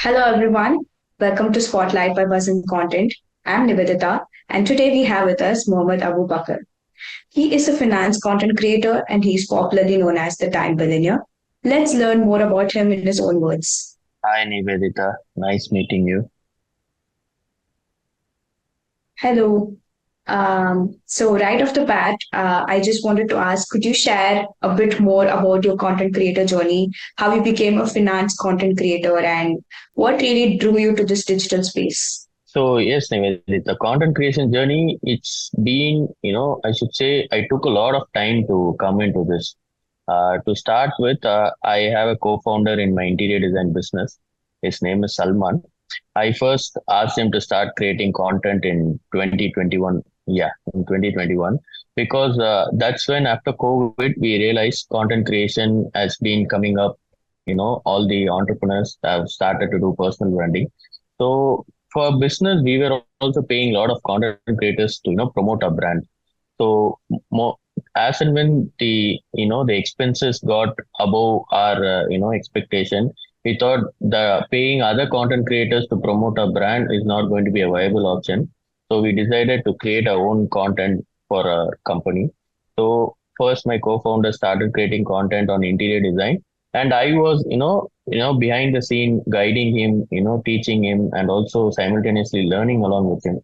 Hello everyone, welcome to Spotlight by BuzzInContent. I'm Nivedita, and today we have with us Mohmed Abubacker. He is a finance content creator and he's popularly known as the Time Billionaire. Let's learn more about him in his own words. Hi Nivedita, nice meeting you. Hello. So right off the bat, I just wanted to ask, could you share a bit more about your content creator journey, how you became a finance content creator, and what really drew you to this digital space? So yes, Nivedita, content creation journey, it's been, I should say I took a lot of time to come into this. To start with, I have a co-founder in my interior design business. His name is Salman. I first asked him to start creating content in 2021. Yeah, in 2021, because that's when after COVID, we realized content creation has been coming up. All the entrepreneurs have started to do personal branding. So for business, we were also paying a lot of content creators to, promote our brand. So more, as and when the expenses got above our expectation, we thought the paying other content creators to promote our brand is not going to be a viable option. So we decided to create our own content for our company. So first, my co-founder started creating content on interior design, and I was behind the scene guiding him, teaching him, and also simultaneously learning along with him.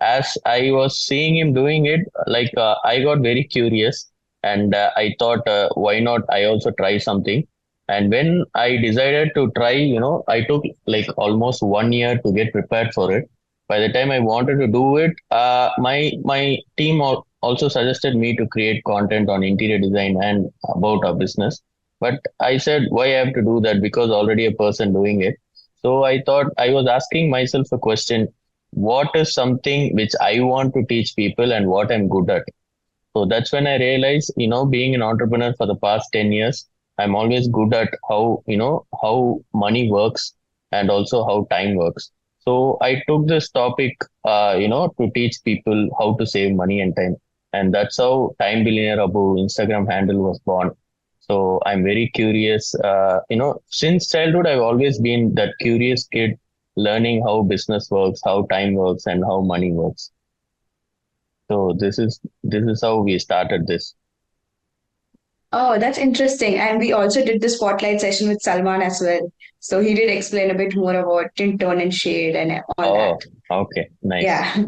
As I was seeing him doing it, I got very curious, and I thought, why not? I also try something. And when I decided to try, I took like almost 1 year to get prepared for it. By the time I wanted to do it, my team also suggested me to create content on interior design and about our business. But I said, why I have to do that? Because already a person doing it. So I thought I was asking myself a question: what is something which I want to teach people and what I'm good at. So that's when I realized, being an entrepreneur for the past 10 years, I'm always good at how money works and also how time works. So I took this topic, to teach people how to save money and time. And that's how Time Billionaire Abu Instagram handle was born. So I'm very curious. Since childhood, I've always been that curious kid learning how business works, how time works, and how money works. So this is how we started this. Oh, that's interesting. And we also did the spotlight session with Salman as well. So he did explain a bit more about tint, tone, and shade and all that. Oh, okay, nice. Yeah.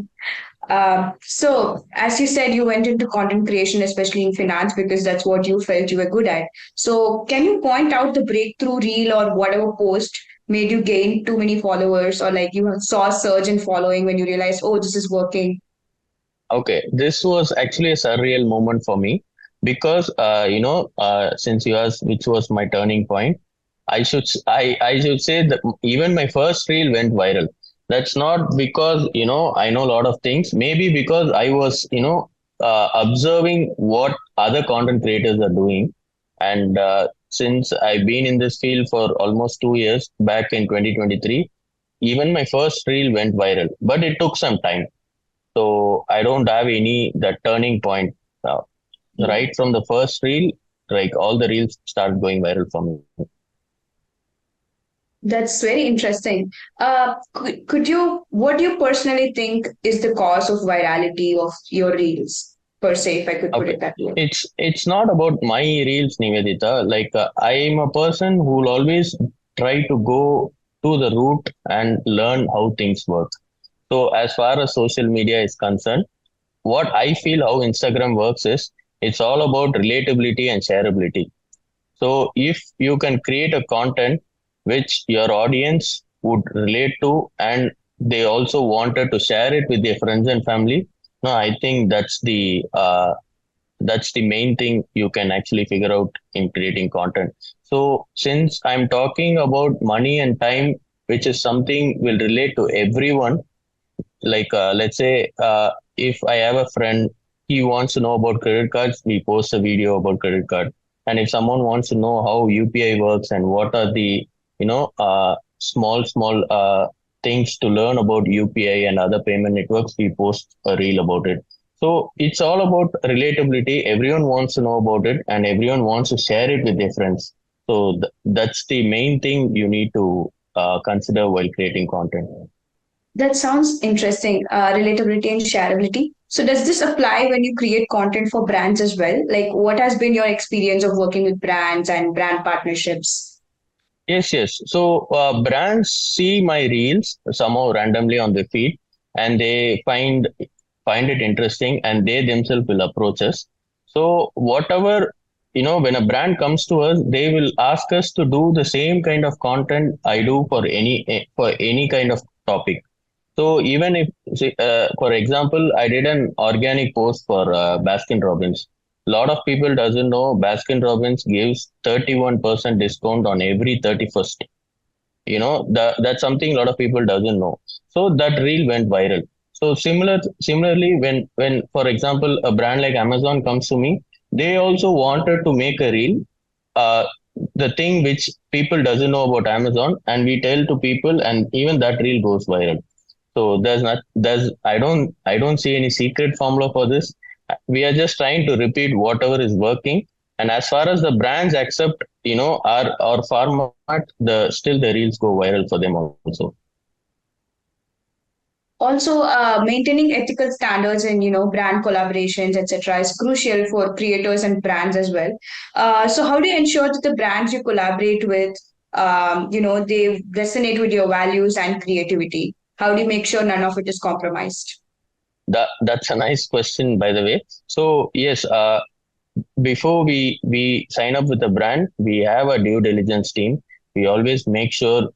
So, as you said, you went into content creation, especially in finance, because that's what you felt you were good at. So, can you point out the breakthrough reel or whatever post made you gain too many followers, or like you saw a surge in following when you realized, oh, this is working? Okay, this was actually a surreal moment for me because since you asked which was my turning point, I should say that even my first reel went viral. That's not because I know a lot of things. Maybe because I was observing what other content creators are doing, and since I've been in this field for almost 2 years, back in 2023, even my first reel went viral, but it took some time. So I don't have any that turning point. Uh, right from the first reel, like all the reels start going viral for me. That's very interesting. What do you personally think is the cause of virality of your reels, per se, if I could put Okay, it that way? it's not about my reels, Nivedita. I'm a person who will always try to go to the root and learn how things work. So as far as social media is concerned, what I feel how Instagram works is it's all about relatability and shareability. So if you can create a content which your audience would relate to and they also wanted to share it with their friends and family, no, I think that's the main thing you can actually figure out in creating content. So since I'm talking about money and time, which is something will relate to everyone, let's say if I have a friend, he wants to know about credit cards, we post a video about credit card. And if someone wants to know how UPI works and what are the small things to learn about UPI and other payment networks, we post a reel about it. So it's all about relatability. Everyone wants to know about it and everyone wants to share it with their friends. So that's the main thing you need to consider while creating content. That sounds interesting. Relatability and shareability. So, does this apply when you create content for brands as well? Like, what has been your experience of working with brands and brand partnerships? Yes, yes. So brands see my reels somehow randomly on the feed, and they find it interesting, and they themselves will approach us. So whatever, when a brand comes to us, they will ask us to do the same kind of content I do for any kind of topic. So even if, say, for example, I did an organic post for Baskin Robbins. A lot of people doesn't know Baskin Robbins gives 31% discount on every 31st. That's something a lot of people doesn't know. So that reel went viral. So similarly, when for example a brand like Amazon comes to me, they also wanted to make a reel, uh, the thing which people doesn't know about Amazon, and we tell to people, and even that reel goes viral. So I don't see any secret formula for this. We are just trying to repeat whatever is working. And as far as the brands accept, our format, the still the reels go viral for them also. Also, maintaining ethical standards in brand collaborations, etc., is crucial for creators and brands as well. So, how do you ensure that the brands you collaborate with, they resonate with your values and creativity? How do you make sure none of it is compromised? That's a nice question, by the way. So yes, before we sign up with a brand, we have a due diligence team. We always make sure,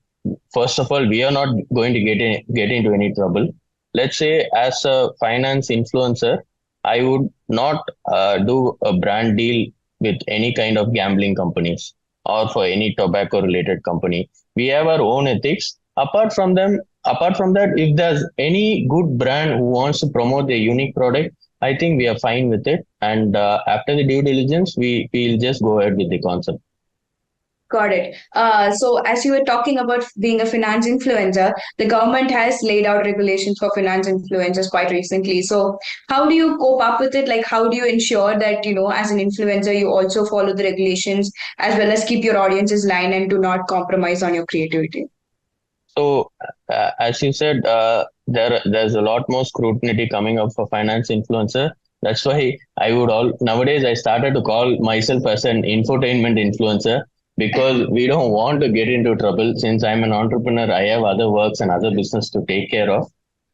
first of all, we are not going to get into any trouble. Let's say, as a finance influencer, I would not do a brand deal with any kind of gambling companies or for any tobacco related company. We have our own ethics. Apart from that, if there's any good brand who wants to promote their unique product, I think we are fine with it. And after the due diligence, we'll just go ahead with the concept. Got it. So, as you were talking about being a finance influencer, the government has laid out regulations for finance influencers quite recently. So, how do you cope up with it? Like, how do you ensure that, as an influencer, you also follow the regulations as well as keep your audience's line and do not compromise on your creativity? So, as you said, there's a lot more scrutiny coming up for finance influencer. That's why I would all nowadays I started to call myself as an infotainment influencer, because we don't want to get into trouble. Since I'm an entrepreneur, I have other works and other business to take care of.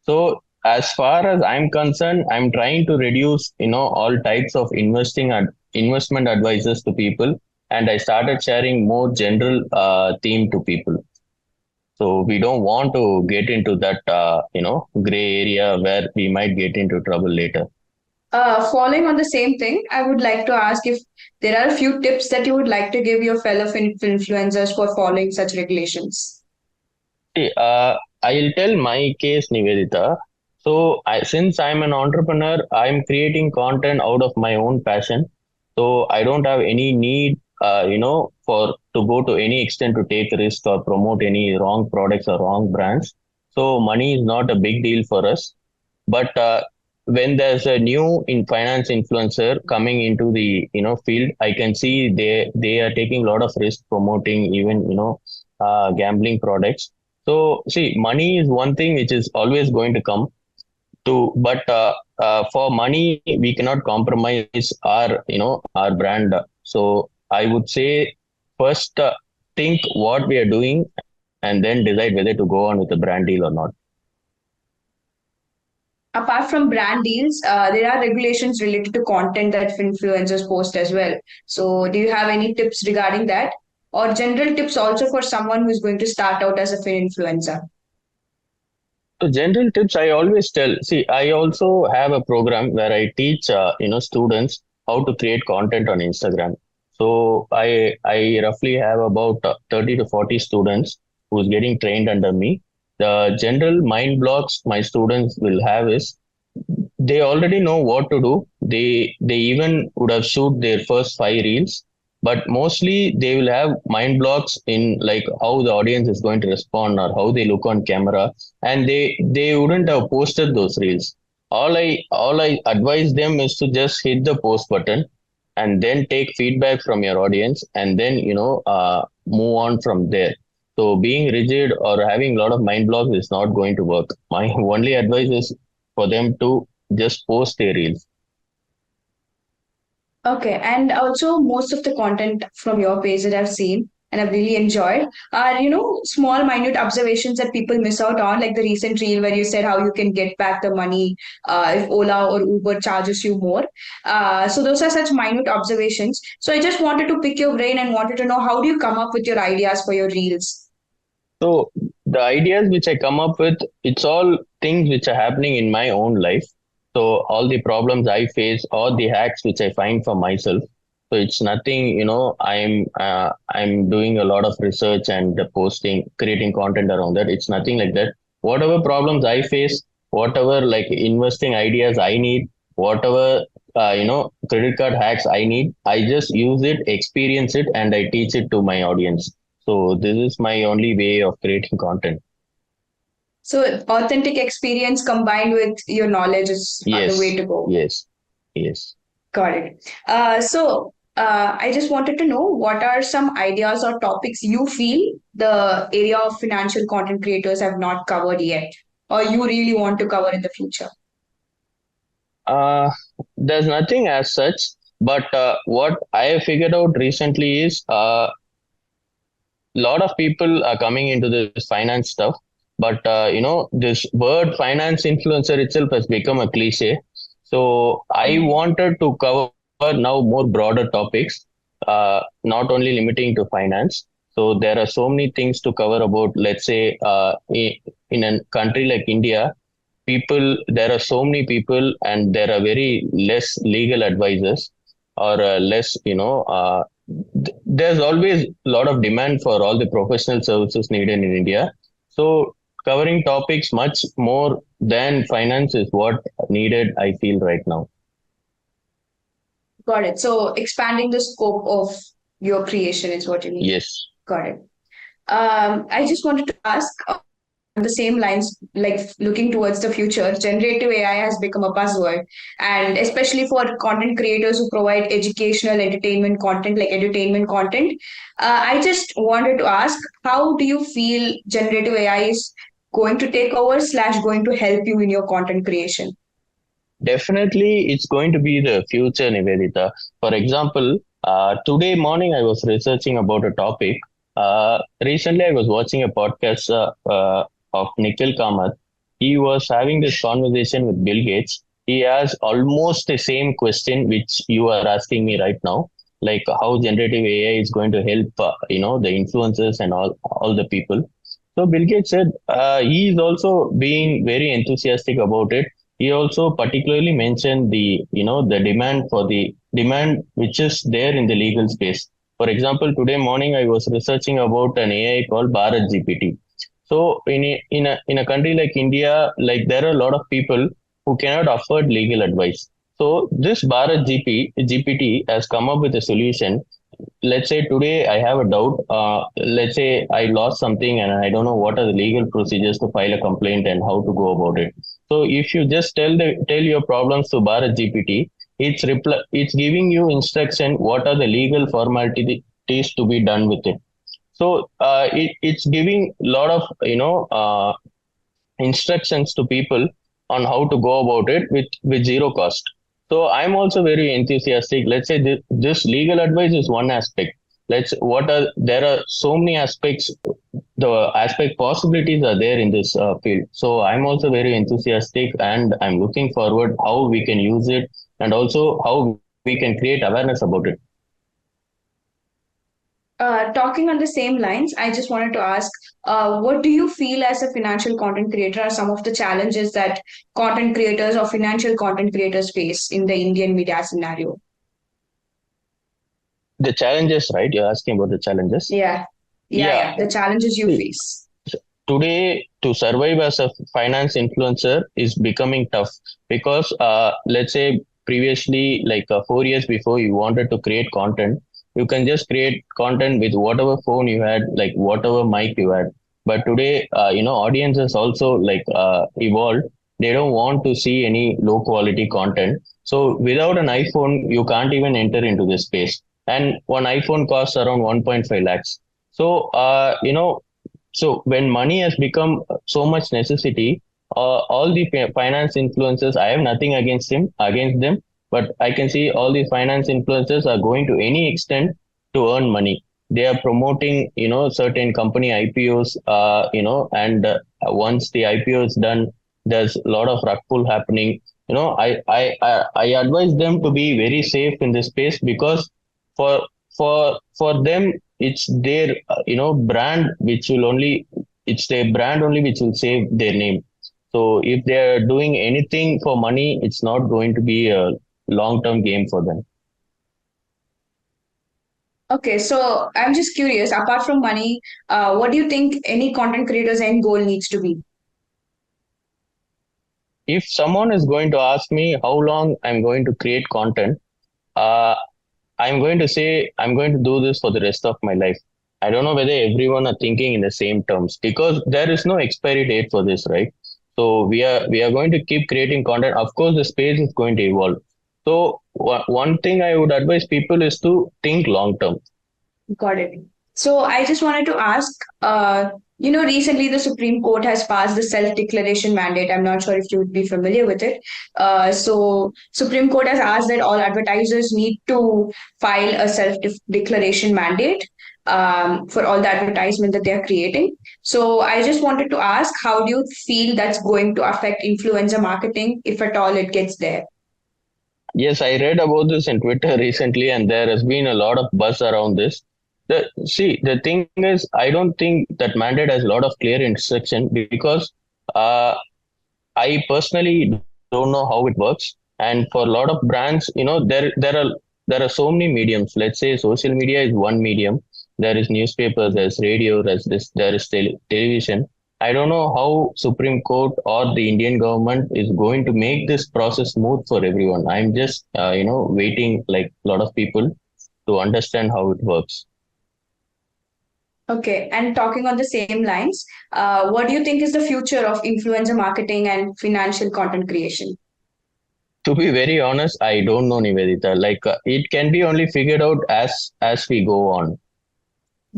So as far as I'm concerned, I'm trying to reduce, all types of investment advices to people, and I started sharing more general theme to people. So we don't want to get into that, gray area where we might get into trouble later. Following on the same thing, I would like to ask if there are a few tips that you would like to give your fellow influencers for following such regulations. See, I'll tell my case, Nivedita. So since I'm an entrepreneur, I'm creating content out of my own passion. So I don't have any need, for to go to any extent to take risk or promote any wrong products or wrong brands. So money is not a big deal for us. But when there's a new in finance influencer coming into the field, I can see they are taking a lot of risk promoting even gambling products. So see, money is one thing which is always going to come to, but for money we cannot compromise our brand. So I would say, first, think what we are doing, and then decide whether to go on with a brand deal or not. Apart from brand deals, there are regulations related to content that influencers post as well. So, do you have any tips regarding that? Or general tips also for someone who's going to start out as a fin influencer? So general tips I always tell. See, I also have a program where I teach students how to create content on Instagram. So I roughly have about 30 to 40 students who's getting trained under me. The general mind blocks my students will have is, they already know what to do. They even would have shoot their first 5 reels, but mostly they will have mind blocks in like how the audience is going to respond or how they look on camera, and they wouldn't have posted those reels. All I advise them is to just hit the post button and then take feedback from your audience, and then move on from there. So being rigid or having a lot of mind blocks is not going to work. My only advice is for them to just post their reels. Okay, and also most of the content from your page that I've seen and I've really enjoyed are, small, minute observations that people miss out on, like the recent reel where you said how you can get back the money if Ola or Uber charges you more. So those are such minute observations. So I just wanted to pick your brain and wanted to know how do you come up with your ideas for your reels? So the ideas which I come up with, it's all things which are happening in my own life. So all the problems I face, or the hacks which I find for myself. So it's nothing, I'm doing a lot of research and posting, creating content around that. It's nothing like that. Whatever problems I face, whatever like investing ideas I need, whatever credit card hacks I need, I just use it, experience it, and I teach it to my audience. So this is my only way of creating content. So authentic experience combined with your knowledge is the way Yes, to go. yes, yes. Got it. I just wanted to know what are some ideas or topics you feel the area of financial content creators have not covered yet, or you really want to cover in the future? Uh, there's nothing as such, but what I have figured out recently is lot of people are coming into this finance stuff, but this word finance influencer itself has become a cliche. So I Mm. wanted to cover now more broader topics, not only limiting to finance. So there are so many things to cover about, let's say, in a country like India, people, there are so many people, and there are very less legal advisors, or less, there's always a lot of demand for all the professional services needed in India. So covering topics much more than finance is what needed, I feel, right now. Got it. So expanding the scope of your creation is what you mean. Yes. Got it. I just wanted to ask on the same lines, like looking towards the future, generative AI has become a buzzword, and especially for content creators who provide educational entertainment content, like edutainment content. I just wanted to ask, how do you feel generative AI is going to take over slash going to help you in your content creation? Definitely, it's going to be the future, Nivedita. For example, today morning I was researching about a topic. Recently, I was watching a podcast of Nikhil Kamath. He was having this conversation with Bill Gates. He has almost the same question which you are asking me right now, like how generative AI is going to help, the influencers and all the people. So Bill Gates said he is also being very enthusiastic about it. He also particularly mentioned the demand for the demand which is there in the legal space. For example, today morning I was researching about an AI called Bharat GPT. So in a country like India, like there are a lot of people who cannot afford legal advice. So this GPT has come up with a solution. Let's say today I have a doubt. Let's say I lost something and I don't know what are the legal procedures to file a complaint and how to go about it. So if you just tell your problems to Bharat GPT, it's giving you instruction what are the legal formalities to be done with it. So it's giving a lot of instructions to people on how to go about it with zero cost. So I'm also very enthusiastic. Let's say this legal advice is one aspect. Let's what are there are so many aspects. The aspect possibilities are there in this field. So I'm also very enthusiastic, and I'm looking forward how we can use it, and also how we can create awareness about it. Talking on the same lines, I just wanted to ask, what do you feel as a financial content creator are some of the challenges that content creators or financial content creators face in the Indian media scenario? The challenges, right? You're asking about the challenges. Yeah, Yeah. yeah. The challenges you See, face. today to survive as a finance influencer is becoming tough because let's say previously, like 4 years before, you wanted to create content, you can just create content with whatever phone you had, like whatever mic you had. But today, audiences also like evolved. They don't want to see any low quality content. So without an iPhone you can't even enter into this space, and one iPhone costs around 1.5 lakhs. So So when money has become so much necessity, all the finance influencers, I have nothing against them, but I can see all the finance influencers are going to any extent to earn money. They are promoting, certain company IPOs, and once the IPO is done, there's a lot of rug pull happening. I advise them to be very safe in this space, because for for them, it's their brand which will only it's their brand only which will save their name. So if they're doing anything for money, it's not going to be a long term game for them. Okay, so I'm just curious, apart from money, what do you think any content creator's end goal needs to be? If someone is going to ask me how long I'm going to create content, uh, I'm going to say I'm going to do this for the rest of my life. I don't know whether everyone are thinking in the same terms, because there is no expiry date for this, right? So we are going to keep creating content. Of course, the space is going to evolve. So one thing I would advise people is to think long term. Got it. So I just wanted to ask, recently the Supreme Court has passed the self-declaration mandate. I'm not sure if you would be familiar with it. So Supreme Court has asked that all advertisers need to file a self-declaration mandate for all the advertisement that they're creating. So I just wanted to ask, how do you feel that's going to affect influencer marketing, if at all it gets there? Yes, I read about this in Twitter recently, and there has been a lot of buzz around this. The thing is, I don't think that mandate has a lot of clear instruction, because uh, I personally don't know how it works. And for a lot of brands, there are so many mediums. Let's say social media is one medium. There is newspaper, there's radio, there is television. I don't know how Supreme Court or the Indian government is going to make this process smooth for everyone. I'm just waiting, like a lot of people, to understand how it works. Okay, and talking on the same lines, what do you think is the future of influencer marketing and financial content creation? To be very honest, I don't know, Nivedita. Like it can be only figured out as we go on.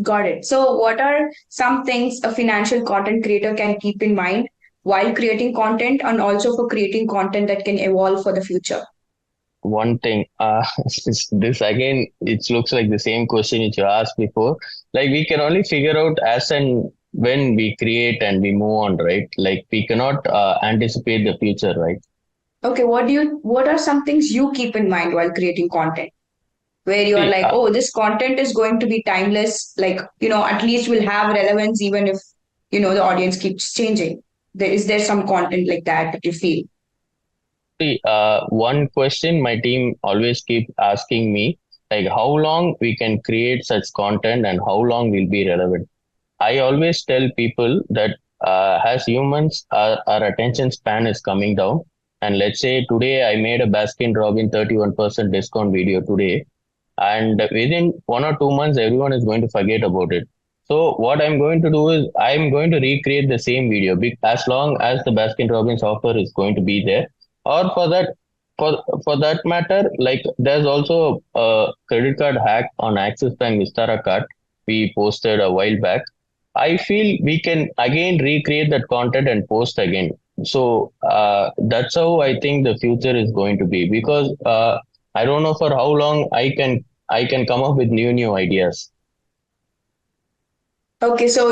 Got it. So, what are some things a financial content creator can keep in mind while creating content and also for creating content that can evolve for the future? One thing, this again, it looks like the same question which you asked before. Like we can only figure out as and when we create and we move on, right? Like we cannot anticipate the future, right? Okay, what are some things you keep in mind while creating content? Where you're See, like, oh, this content is going to be timeless, like, at least will have relevance even if, the audience keeps changing. Is there some content like that that you feel? one question my team always keep asking me, like how long we can create such content and how long will be relevant. I always tell people that as humans, our attention span is coming down. And let's say today I made a Baskin Robin 31% discount video today, and within 1 or 2 months, everyone is going to forget about it. So what I'm going to do is I'm going to recreate the same video, as long as the Baskin Robbins offer is going to be there. Or for that matter, like there's also a credit card hack on Axis Bank Vistara card we posted a while back. I feel we can again recreate that content and post again. So that's how I think the future is going to be, because I don't know for how long I can come up with new ideas. Okay, so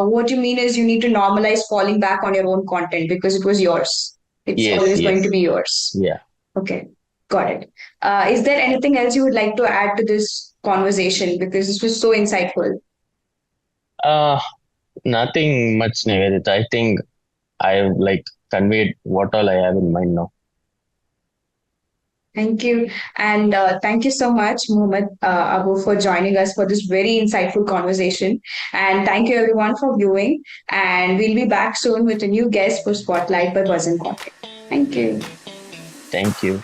what you mean is you need to normalize falling back on your own content because it was yours. It's Yes, always going to yes, be yours. yeah. Okay, got it. Is there anything else you would like to add to this conversation? Because this was so insightful. Uh, Nothing much, Nivedita. I think I've like conveyed what all I have in mind now. Thank you. And thank you so much, Mohmed Abu, for joining us for this very insightful conversation. And thank you, everyone, for viewing. And we'll be back soon with a new guest for Spotlight by BuzzInContent. Thank you. Thank you.